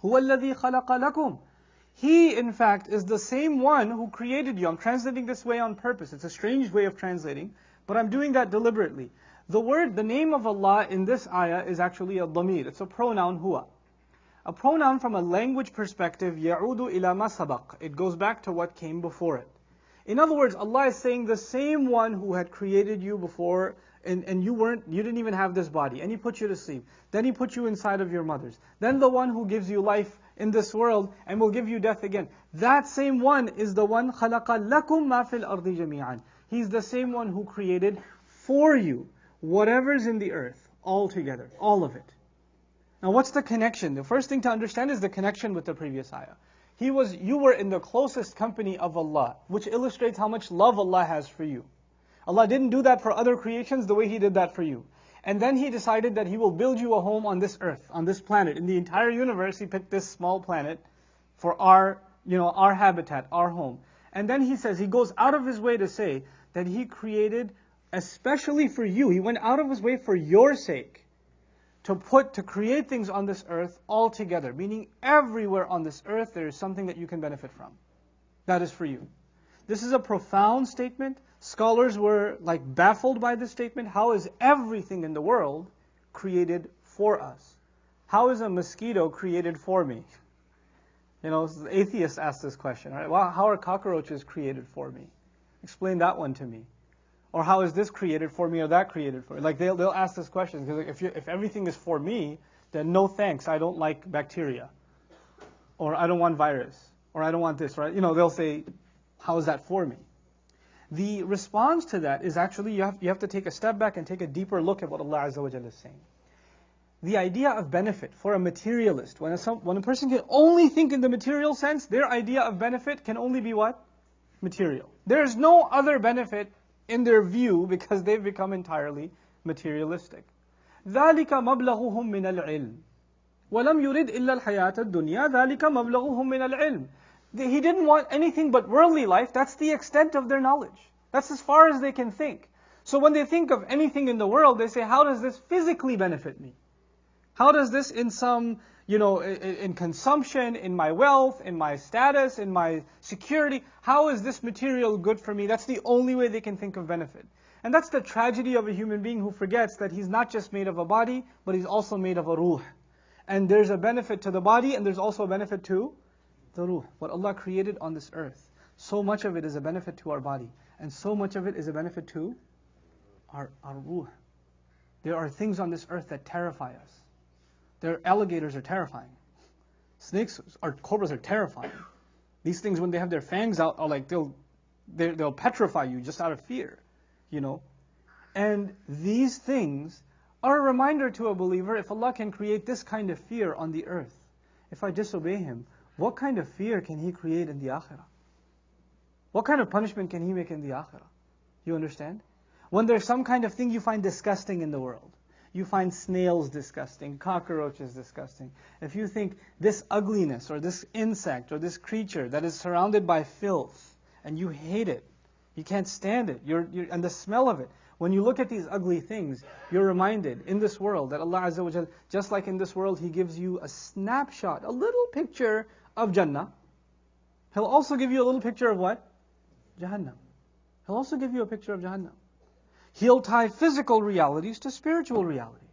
هُوَ الَّذِي خَلَقَ لَكُمْ. He, in fact, is the same one who created you. I'm translating this way on purpose. It's a strange way of translating, but I'm doing that deliberately. The name of Allah in this ayah is actually a dhamir. It's a pronoun, huwa. A pronoun from a language perspective, يَعُودُ إِلَى مَا سَبَقَ. It goes back to what came before it. In other words, Allah is saying the same one who had created you before, and you didn't even have this body, and He put you to sleep. Then He put you inside of your mother's. Then the one who gives you life in this world and will give you death again. That same one is the one خَلَقَ لَكُمْ مَا فِي الْأَرْضِ جَمِيعًا. He's the same one who created for you whatever's in the earth, all together, all of it. Now what's the connection? The first thing to understand is the connection with the previous ayah. You were in the closest company of Allah, which illustrates how much love Allah has for you. Allah didn't do that for other creations the way He did that for you. And then He decided that He will build you a home on this earth, on this planet. In the entire universe, He picked this small planet for our habitat, our home. And then He says, He goes out of His way to say that He created especially for you. He went out of His way for your sake to create things on this earth all together. Meaning everywhere on this earth there is something that you can benefit from. That is for you. This is a profound statement. Scholars were baffled by this statement. How is everything in the world created for us? How is a mosquito created for me? Atheists ask this question, right? Well, how are cockroaches created for me? Explain that one to me. Or how is this created for me or that created for me? They'll ask this question, because if everything is for me, then no thanks, I don't like bacteria. Or I don't want virus. Or I don't want this, right? They'll say, how is that for me? The response to that is actually, you have to take a step back and take a deeper look at what Allah Azza wa Jalla is saying. The idea of benefit for a materialist, when a person can only think in the material sense, their idea of benefit can only be what? Material. There's no other benefit in their view because they've become entirely materialistic. ذَلِكَ مَبْلَغُهُم مِّنَ الْعِلْمِ وَلَمْ يُرِدْ إِلَّا الْحَيَاةَ الدُّنْيَا ذَلِكَ مَبْلَغُهُم مِّنَ الْعِلْمِ. He didn't want anything but worldly life. That's the extent of their knowledge. That's as far as they can think. So when they think of anything in the world, they say, how does this physically benefit me? How does this in in consumption, in my wealth, in my status, in my security, how is this material good for me? That's the only way they can think of benefit. And that's the tragedy of a human being who forgets that he's not just made of a body, but he's also made of a ruh. And there's a benefit to the body, and there's also a benefit to the ruh. What Allah created on this earth, so much of it is a benefit to our body, and so much of it is a benefit to our ruh. There are things on this earth that terrify us. Alligators are terrifying. Snakes cobras are terrifying. These things, when they have their fangs out, are they'll petrify you just out of fear, And these things are a reminder to a believer, if Allah can create this kind of fear on the earth, if I disobey Him, what kind of fear can He create in the akhirah? What kind of punishment can He make in the akhirah? You understand? When there's some kind of thing you find disgusting in the world, you find snails disgusting, cockroaches disgusting. If you think this ugliness or this insect or this creature that is surrounded by filth and you hate it, you can't stand it, and the smell of it, when you look at these ugly things, you're reminded in this world that Allah Azza wa Jalla, just like in this world He gives you a snapshot, a little picture of Jannah, He'll also give you a little picture of what? Jahannam. He'll also give you a picture of Jahannam. He'll tie physical realities to spiritual realities.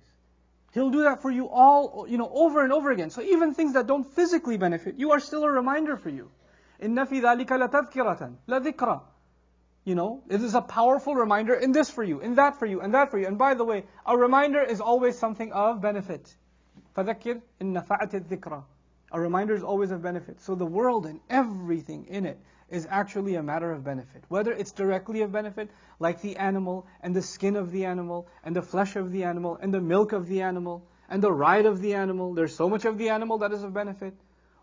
He'll do that for you all, over and over again. So even things that don't physically benefit you are still a reminder for you. إِنَّ فِي ذَلِكَ لَتَذْكِرَةً لَذِكْرَةً. It is a powerful reminder in this for you, in that for you, and that for you. And by the way, a reminder is always something of benefit. فَذَكِّرْ إِنَّ نَفَعَتِ الذِّكْرَى. A reminder is always of benefit. So the world and everything in it is actually a matter of benefit. Whether it's directly of benefit, like the animal, and the skin of the animal, and the flesh of the animal, and the milk of the animal, and the ride of the animal. There's so much of the animal that is of benefit.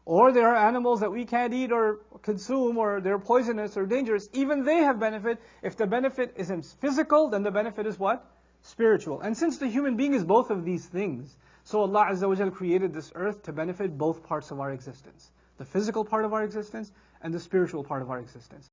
Or there are animals that we can't eat or consume, or they're poisonous or dangerous. Even they have benefit. If the benefit isn't physical, then the benefit is what? Spiritual. And since the human being is both of these things, so Allah Azza wa Jalla created this earth to benefit both parts of our existence. The physical part of our existence and the spiritual part of our existence.